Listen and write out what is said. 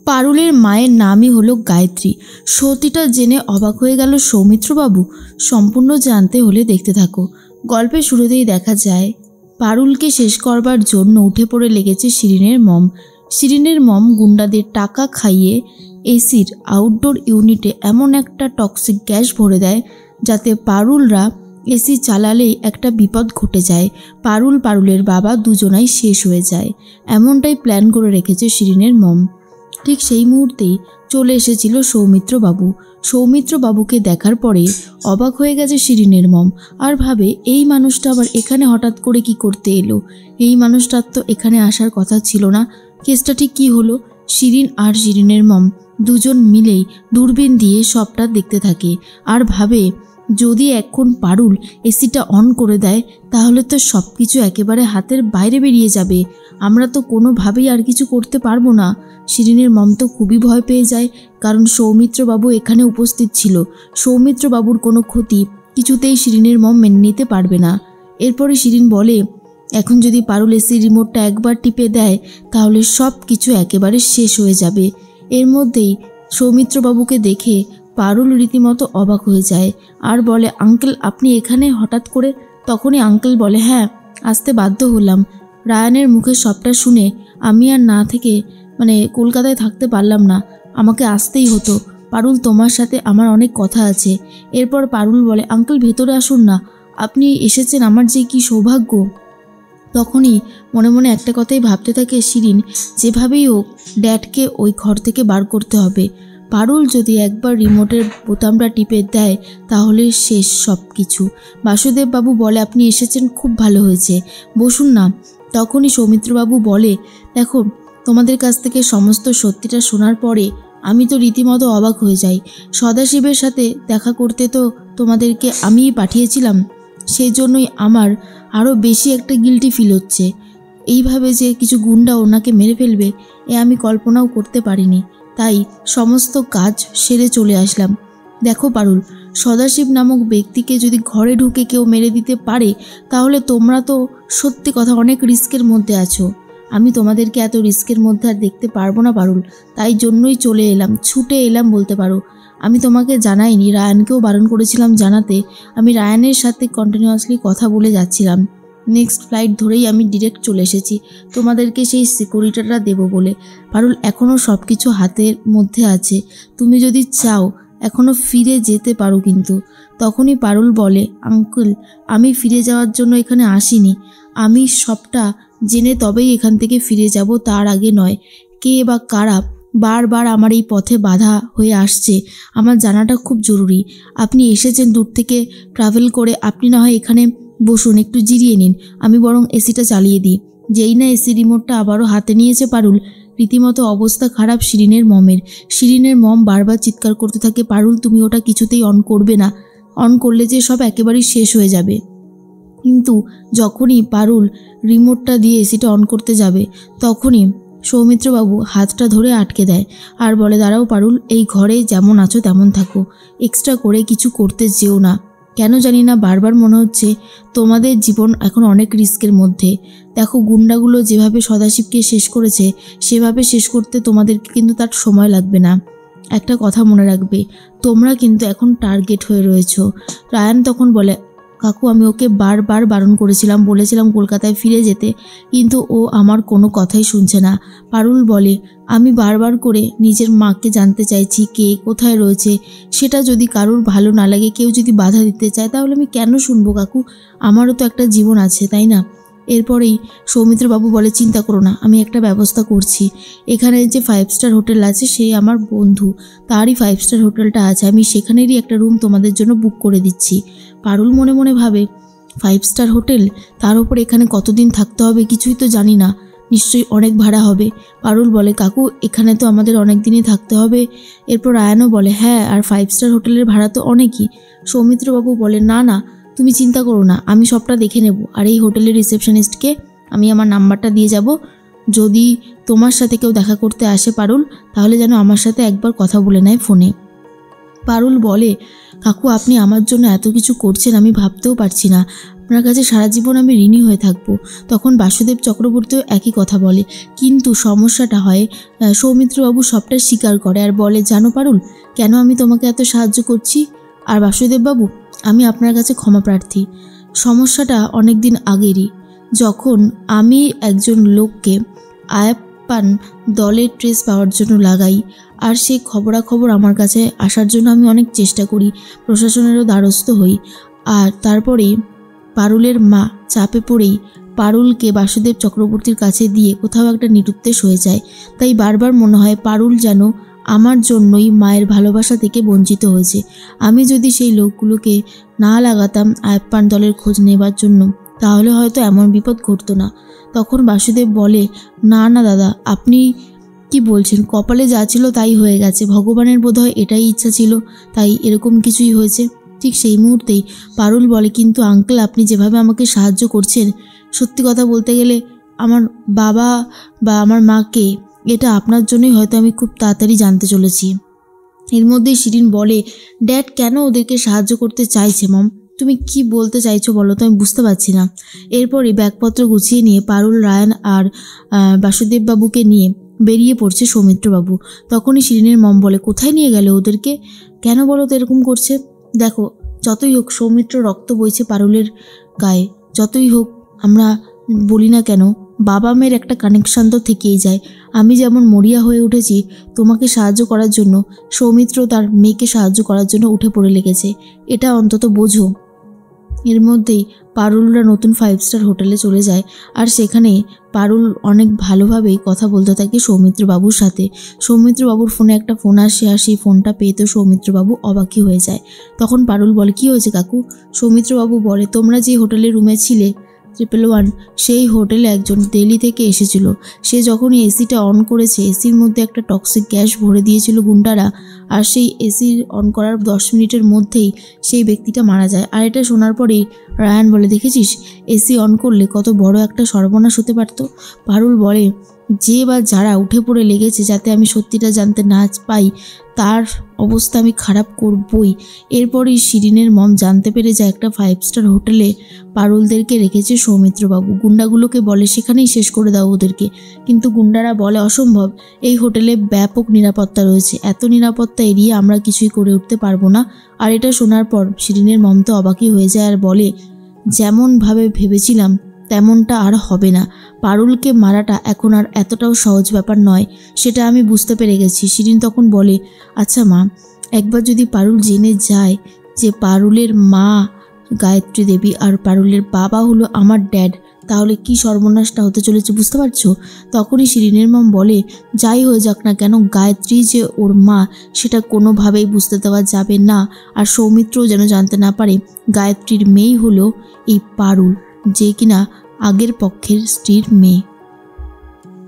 পারুলের মায়ের নামই হলো গায়ত্রী। সত্যিটা জেনে অবাক হয়ে গেল সৌমিত্রবাবু। সম্পূর্ণ জানতে হলে দেখতে থাকো। গল্পের শুরুতেই দেখা যায় পারুলকে শেষ করবার জন্য উঠে পড়ে লেগেছে শিরিনের মম। শিরিনের মম গুন্ডাদের টাকা খাইয়ে এসির আউটডোর ইউনিটে এমন একটা টক্সিক গ্যাস ভরে দেয় যাতে পারুলরা এসি চালালেই একটা বিপদ ঘটে যায়। পারুলের বাবা দুজনাই শেষ হয়ে যায়। এমনটাই প্ল্যান করে রেখেছে শিরিনের মম। ঠিক সেই মুহূর্তেই চলে এসেছিল সৌমিত্রবাবু। সৌমিত্রবাবুকে দেখার পরে অবাক হয়ে গেছে শিরিনের মম, আর ভাবে এই মানুষটা আবার এখানে হঠাৎ করে কি করতে এলো। এই মানুষটার তো এখানে আসার কথা ছিল না। কেসটা ঠিক কী হলো? শিরিন আর শিরিনের মম দুজন মিলেই দূরবীন দিয়ে সবটা দেখতে থাকে আর ভাবে যদি এখন পারুল এসিটা অন করে দেয় তাহলে তো সব কিছু একেবারে হাতের বাইরে বেরিয়ে যাবে। আমরা তো কোনোভাবেই আর কিছু করতে পারবো না। শিরিনের মম তো খুবই ভয় পেয়ে যায়, কারণ সৌমিত্রবাবু এখানে উপস্থিত ছিল। সৌমিত্রবাবুর কোনো ক্ষতি কিছুতেই শিরিনের মম মেনে নিতে পারবে না। এরপরে শিরিন বলে, এখন যদি পারুল এসির রিমোটটা একবার টিপে দেয় তাহলে সব কিছু একেবারে শেষ হয়ে যাবে। এর মধ্যেই সৌমিত্রবাবুকে দেখে পারুল রীতিমতো অবাক হয়ে যায় আর বলে, আঙ্কেল আপনি এখানে হঠাৎ করে? তখনই আঙ্কেল বলে, হ্যাঁ আসতে বাধ্য হলাম। রায়ানের মুখে সবটা শুনে আমি আর না থেকে কলকাতায় থাকতে পারলাম না, আমাকে আসতেই হতো। পারুল তোমার সাথে আমার অনেক কথা আছে। এরপর পারুল বলে, আঙ্কেল ভেতরে আসুন না, আপনি এসেছেন, আমার যে কি সৌভাগ্য। তখনই মনে মনে একটা কথাই ভাবতে থাকে শিরিন, যেভাবেই হোক ড্যাডকে ওই ঘর থেকে বার করতে হবে। পারুল যদি একবার রিমোটের বোতামটা টিপে দেয় তাহলে শেষ সব কিছু। বাসুদেববাবু বলে, আপনি এসেছেন, খুব ভালো হয়েছে, বসুন না। তখনই সৌমিত্রবাবু বলে, দেখো তোমাদের কাছ থেকে সমস্ত সত্যিটা শোনার পরে আমি তো রীতিমতো অবাক হয়ে যাই। সদাশিবের সাথে দেখা করতে তো তোমাদেরকে আমিই পাঠিয়েছিলাম, সেই জন্যই আমার আরও বেশি একটা গিল্টি ফিল হচ্ছে। এইভাবে যে কিছু গুন্ডা ওনাকে মেরে ফেলবে এ আমি কল্পনাও করতে পারিনি, তাই সমস্ত কাজ সেরে চলে আসলাম। দেখো পারুল, সদাশিব নামক ব্যক্তিকে যদি ঘরে ঢুকে কেউ মেরে দিতে পারে তাহলে তোমরা তো সত্যি কথা অনেক রিস্কের মধ্যে আছো। আমি তোমাদেরকে এত রিস্কের মধ্যে আর দেখতে পারবো না পারুল, তাই জন্যই চলে এলাম, ছুটে এলাম বলতে পারো। আমি তোমাকে জানাইনি, রায়ানকেও বারণ করেছিলাম জানাতে। আমি রায়ানের সাথে কন্টিনিউয়াসলি কথা বলে যাচ্ছিলাম। নেক্সট ফ্লাইট ধরেই আমি ডিরেক্ট চলে এসেছি তোমাদেরকে সেই সিকিউরিটিটা দেবো বলে। পারুল, এখনও সব কিছু হাতের মধ্যে আছে, তুমি যদি চাও এখনও ফিরে যেতে পারো কিন্তু। তখনই পারুল বলে, আঙ্কেল আমি ফিরে যাওয়ার জন্য এখানে আসিনি, আমি সবটা জেনে তবেই এখান থেকে ফিরে যাব, তার আগে নয়। কে বা কারা বারবার আমার এই পথে বাধা হয়ে আসছে আমার জানাটা খুব জরুরি। আপনি এসেছেন দূর থেকে ট্রাভেল করে, আপনি না হয় এখানে বসুন, একটু জিরিয়ে নিন, আমি বরং এসিটা চালিয়ে দিই। যেই না এসি রিমোটটা আবারও হাতে নিয়েছে পারুল, রীতিমতো অবস্থা খারাপ শিরিনের মমের। শিরিনের মম বারবার চিৎকার করতে থাকে, পারুল তুমি ওটা কিছুতেই অন করবে না, অন করলে যে সব একেবারেই শেষ হয়ে যাবে। কিন্তু যখনই পারুল রিমোটটা দিয়ে এসিটা অন করতে যাবে তখনই সৌমিত্রবাবু হাতটা ধরে আটকে দেয় আর বলে, দাঁড়াও পারুল, এই ঘরে যেমন আছো তেমন থাকো, এক্সট্রা করে কিছু করতে যেও না। কেন জানি না বারবার মনে হচ্ছে তোমাদের জীবন এখন অনেক রিস্কের মধ্যে। দেখো গুন্ডাগুলো যেভাবে সদাশিবকে শেষ করেছে সেভাবে শেষ করতে তোমাদেরকে কিন্তু তার সময় লাগবে না। একটা কথা মনে রাখবে, তোমরা কিন্তু এখন টার্গেট হয়ে রয়েছো। রায়ান তখন বলে, কাকু আমি ওকে বারবার বারণ করেছিলাম, বলেছিলাম কলকাতায় ফিরে যেতে, কিন্তু ও আমার কোনো কথাই শুনছে না। পারুল বলে, আমি বারবার করে নিজের মাকে জানতে চাইছি কে কোথায় রয়েছে, সেটা যদি কারোর ভালো না লাগে, কেউ যদি বাধা দিতে চায় তাহলে আমি কেন শুনবো কাকু, আমারও তো একটা জীবন আছে তাই না। এরপরেই সৌমিত্রবাবু বলে, চিন্তা করো না, আমি একটা ব্যবস্থা করছি। এখানে যে 5 স্টার হোটেল আছে সেই আমার বন্ধু, তারই 5 স্টার হোটেলটা আছে, আমি সেখানেরই একটা রুম তোমাদের জন্য বুক করে দিচ্ছি। পারুল মনে মনে ভাবে, 5 স্টার হোটেল, তার উপর এখানে কতদিন থাকতে হবে কিছুই তো জানি না, নিশ্চয়ই অনেক ভাড়া হবে। পারুল বলে, কাকু এখানে তো আমাদের অনেক দিনই থাকতে হবে। এরপর রায়ানও বলে, হ্যাঁ আর 5 স্টার হোটেলের ভাড়া তো অনেকই। সৌমিত্রবাবু বলে, না না তুমি চিন্তা করো না, আমি সবটা দেখে নেব, আর এই হোটেলের রিসেপশনিস্টকে আমি আমার নাম্বারটা দিয়ে যাব, যদি তোমার সাথে কেউ দেখা করতে আসে পারুল তাহলে যেন আমার সাথে একবার কথা বলে নেয় ফোনে। পারুল বলে, কাকু আপনি আমার জন্য এত কিছু করছেন আমি ভাবতেও পারছি না, আপনার কাছে সারা জীবন আমি ঋণী হয়ে থাকবো। তখন বাসুদেব চক্রবর্তীও একই কথা বলে, কিন্তু সমস্যাটা হয় সৌমিত্রবাবু সবটা স্বীকার করে আর বলে, জানো পারুল, কেন আমি তোমাকে এত সাহায্য করছি? আর বাসুদেববাবু, আমি আপনার কাছে ক্ষমা প্রার্থী। সমস্যাটা অনেক দিন আগেরই, যখন আমি একজন লোককে আয়াপ্পান দলের ট্রেস পাওয়ার জন্য লাগাই, আর সেই খবরাখবর আমার কাছে আসার জন্য আমি অনেক চেষ্টা করি, প্রশাসনেরও দ্বারস্থ হই। আর তারপরে পারুলের মা চাপে পড়েই পারুলকে বাসুদেব চক্রবর্তীর কাছে দিয়ে কোথাও একটা নিরুদ্দেশ হয়ে যায়। তাই বারবার মনে হয় পারুল যেন আমার জন্যই মায়ের ভালোবাসা থেকে বঞ্চিত হয়েছে। আমি যদি সেই লোকগুলোকে না লাগাতাম আয়াপ্পান দলের খোঁজ নেবার জন্য, তাহলে হয়তো এমন বিপদ ঘটতো না। তখন বাসুদেব বলে, না না দাদা, আপনি কি বলছেন? কপালে যা ছিল তাই হয়ে গেছে। ভগবানের বোধহয় এটাই ইচ্ছা ছিল, তাই এরকম কিছুই হয়েছে। ঠিক সেই মুহূর্তেই পারুল বলে, কিন্তু আঙ্কেল, আপনি যেভাবে আমাকে সাহায্য করছেন, সত্যি কথা বলতে গেলে আমার বাবা বা আমার মাকে, এটা আপনার জন্যই হয়তো আমি খুব তাড়াতাড়ি জানতে চলেছি। এর মধ্যেই শিরিন বলে, ড্যাড কেন ওদেরকে সাহায্য করতে চাইছে? মম, তুমি কি বলতে চাইছো বলো তো, আমি বুঝতে পারছি না। এরপরই ব্যাগপত্র গুছিয়ে নিয়ে পারুল, রায়ান আর বাসুদেববাবুকে নিয়ে বেরিয়ে পড়ছে সৌমিত্রবাবু। তখনই শিরিনের মম বলে, কোথায় নিয়ে গেলে ওদেরকে? কেন বলো তো এরকম করছে? দেখো, যতই হোক সৌমিত্র রক্ত বইছে পারুলের গায়ে, যতই হোক আমরা বলি না কেন, বাবা মেয়ের একটা কানেকশান তো থেকেই যায়। আমি যেমন মরিয়া হয়ে উঠেছি তোমাকে সাহায্য করার জন্য, সৌমিত্র তার মেয়েকে সাহায্য করার জন্য উঠে পড়ে লেগেছে, এটা অন্তত বোঝো। এর মধ্যেই পারুলরা নতুন 5 স্টার হোটেলে চলে যায়, আর সেখানে পারুল অনেক ভালোভাবেই কথা বলতে থাকে সৌমিত্রবাবুর সাথে। সৌমিত্রবাবুর ফোনে একটা ফোন আসে, আর সেই ফোনটা পেয়ে তো সৌমিত্রবাবু অবাকই হয়ে যায়। তখন পারুল বলে, কি হয়েছে কাকু? সৌমিত্রবাবু বলে, তোমরা যে হোটেলের রুমে ছিলে 111, সেই হোটেলে একজন দিল্লি থেকে এসেছিল। সে যখনই এসিটা অন করেছে, এসির মধ্যে একটা টক্সিক গ্যাস ভরে দিয়েছিল গুন্ডারা, আর সেই এসি অন করার 10 মিনিটের মধ্যেই সেই ব্যক্তিটা মারা যায়। আর এটা শোনার পরেই রায়ান বলে, দেখেছিস, এসি অন করলে কত বড় একটা সর্বনাশ হতে পারত। পারুল বলে, যে বা যারা উঠে পড়ে লেগেছে যাতে আমি সত্যিটা জানতে না পাই, তার অবস্থা আমি খারাপ করবই। এরপরই শিরিনের মম জানতে পেরে যায় একটা 5 স্টার হোটেলে পারুলদেরকে রেখেছে সৌমিত্রবাবু। গুন্ডাগুলোকে বলে সেখানেই শেষ করে দাও ওদেরকে, কিন্তু গুন্ডারা বলে অসম্ভব, এই হোটেলে ব্যাপক নিরাপত্তা রয়েছে, এত নিরাপত্তা এড়িয়ে আমরা কিছুই করে উঠতে পারবো না। আর এটা শোনার পর শিরিনের মম তো অবাকই হয়ে যায় আর বলে, যেমনভাবে ভেবেছিলাম তেমনটা আর হবে না। পারুলকে মারাটা এখন আর এতটাও সহজ ব্যাপার নয়, সেটা আমি বুঝতে পেরে গেছি। শিরিন তখন বলে, আচ্ছা মা, একবার যদি পারুল জেনে যায় যে পারুলের মা গায়ত্রী দেবী আর পারুলের বাবা হলো আমার ড্যাড, তাহলে কি সর্বনাশটা হতে চলেছে বুঝতে পারছো? তখনই শিরিনের মম বলে, যাই হয়ে যাক না কেন, গায়ত্রী যে ওর মা সেটা কোনোভাবেই বুঝতে দেওয়া যাবে না। আর সৌমিত্রও যেন জানতে না পারে গায়ত্রীর মেয়েই হলো এই পারুল, যে কিনা আগের পক্ষের স্ত্রীর মেয়ে।